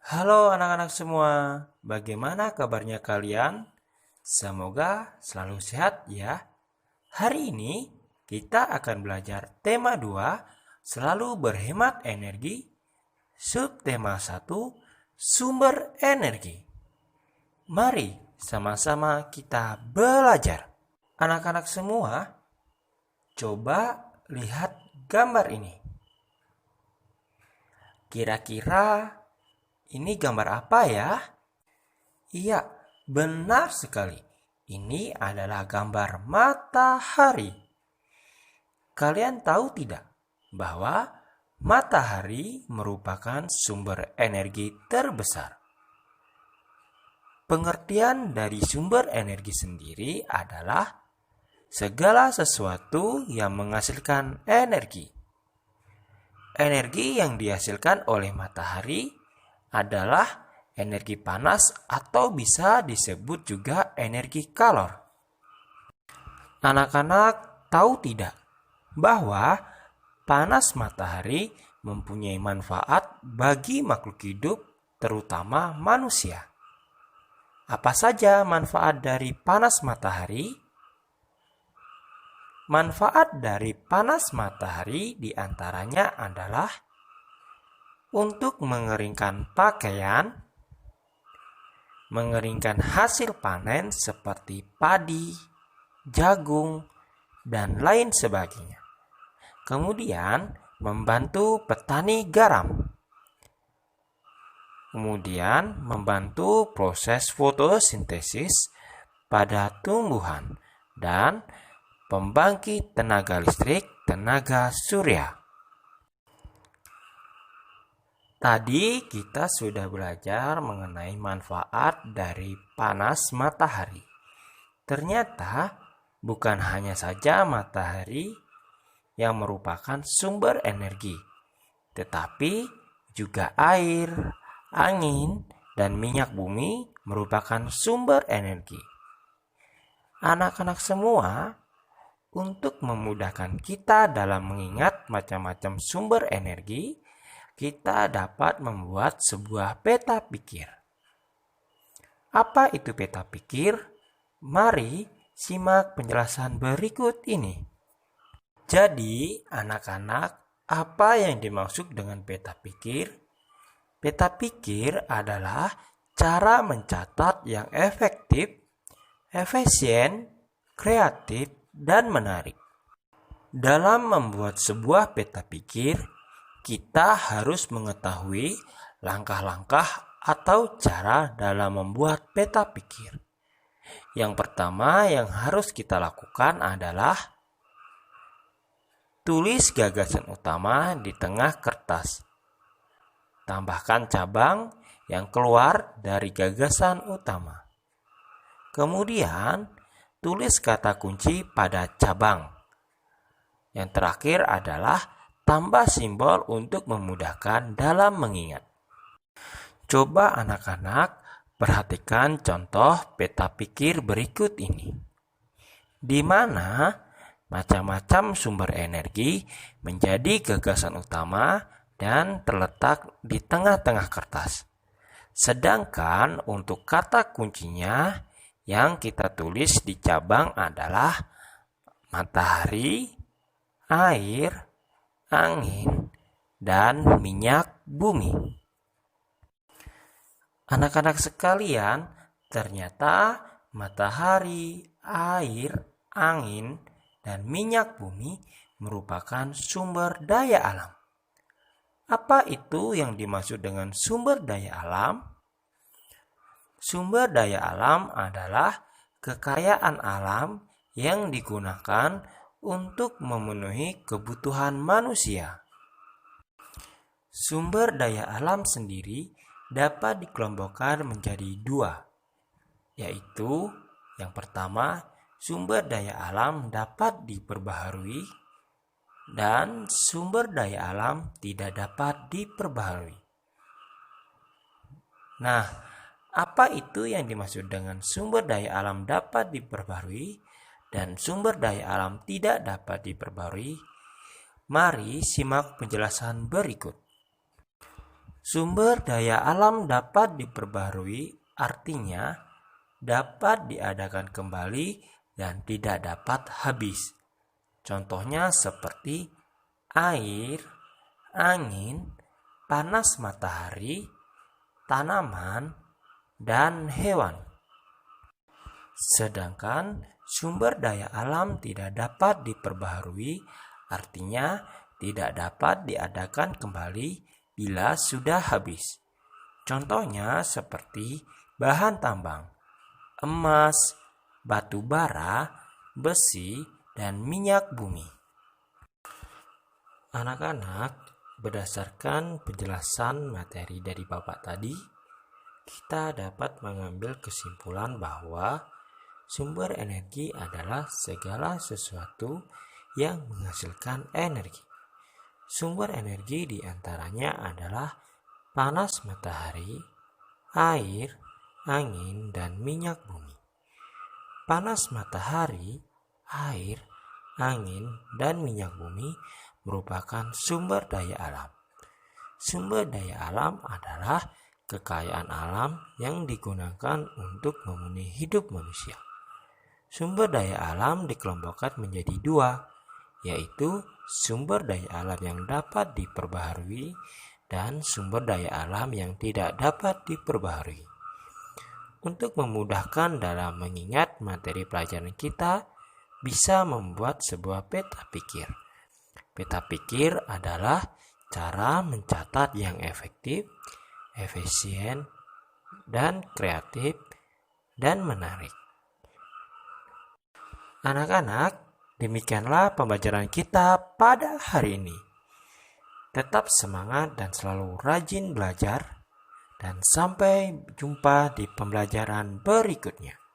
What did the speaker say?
Halo anak-anak semua, bagaimana kabarnya kalian? Semoga selalu sehat ya. Hari ini kita akan belajar tema 2, selalu berhemat energi, subtema 1, sumber energi. Mari sama-sama kita belajar. Anak-anak semua, coba lihat gambar ini. Kira-kira ini gambar apa ya? Iya, benar sekali. Ini adalah gambar matahari. Kalian tahu tidak bahwa matahari merupakan sumber energi terbesar? Pengertian dari sumber energi sendiri adalah segala sesuatu yang menghasilkan energi. Energi yang dihasilkan oleh matahari adalah energi panas atau bisa disebut juga energi kalor. Anak-anak tahu tidak bahwa panas matahari mempunyai manfaat bagi makhluk hidup, terutama manusia? Apa saja manfaat dari panas matahari? Manfaat dari panas matahari diantaranya adalah untuk mengeringkan pakaian, mengeringkan hasil panen seperti padi, jagung, dan lain sebagainya. Kemudian membantu petani garam. Kemudian membantu proses fotosintesis pada tumbuhan dan pembangkit tenaga listrik tenaga surya. Tadi kita sudah belajar mengenai manfaat dari panas matahari. Ternyata bukan hanya saja matahari yang merupakan sumber energi, tetapi juga air, angin, dan minyak bumi merupakan sumber energi. Anak-anak semua, untuk memudahkan kita dalam mengingat macam-macam sumber energi, kita dapat membuat sebuah peta pikir. Apa itu peta pikir? Mari simak penjelasan berikut ini. Jadi, anak-anak, apa yang dimaksud dengan peta pikir? Peta pikir adalah cara mencatat yang efektif, efisien, kreatif, dan menarik. Dalam membuat sebuah peta pikir, kita harus mengetahui langkah-langkah atau cara dalam membuat peta pikir. Yang pertama yang harus kita lakukan adalah tulis gagasan utama di tengah kertas. Tambahkan cabang yang keluar dari gagasan utama. Kemudian, tulis kata kunci pada cabang. Yang terakhir adalah tambah simbol untuk memudahkan dalam mengingat. Coba anak-anak perhatikan contoh peta pikir berikut ini, di mana macam-macam sumber energi menjadi gagasan utama dan terletak di tengah-tengah kertas. Sedangkan untuk kata kuncinya yang kita tulis di cabang adalah matahari, air, angin, dan minyak bumi. Anak-anak sekalian, ternyata matahari, air, angin, dan minyak bumi merupakan sumber daya alam. Apa itu yang dimaksud dengan sumber daya alam? Sumber daya alam adalah kekayaan alam yang digunakan untuk memenuhi kebutuhan manusia. Sumber daya alam sendiri dapat dikelompokkan menjadi dua, yaitu yang pertama, sumber daya alam dapat diperbaharui dan sumber daya alam tidak dapat diperbaharui. Nah, apa itu yang dimaksud dengan sumber daya alam dapat diperbaharui dan sumber daya alam tidak dapat diperbarui? Mari simak penjelasan berikut. Sumber daya alam dapat diperbarui, artinya dapat diadakan kembali dan tidak dapat habis. Contohnya seperti air, angin, panas matahari, tanaman, dan hewan. Sedangkan sumber daya alam tidak dapat diperbaharui, artinya tidak dapat diadakan kembali bila sudah habis. Contohnya seperti bahan tambang, emas, batu bara, besi, dan minyak bumi. Anak-anak, berdasarkan penjelasan materi dari Bapak tadi, kita dapat mengambil kesimpulan bahwa sumber energi adalah segala sesuatu yang menghasilkan energi. Sumber energi diantaranya adalah panas matahari, air, angin, dan minyak bumi. Panas matahari, air, angin, dan minyak bumi merupakan sumber daya alam. Sumber daya alam adalah kekayaan alam yang digunakan untuk memenuhi hidup manusia. Sumber daya alam dikelompokkan menjadi dua, yaitu sumber daya alam yang dapat diperbaharui dan sumber daya alam yang tidak dapat diperbaharui. Untuk memudahkan dalam mengingat materi pelajaran kita, bisa membuat sebuah peta pikir. Peta pikir adalah cara mencatat yang efektif, efisien, dan kreatif, dan menarik. Anak-anak, demikianlah pembelajaran kita pada hari ini. Tetap semangat dan selalu rajin belajar, dan sampai jumpa di pembelajaran berikutnya.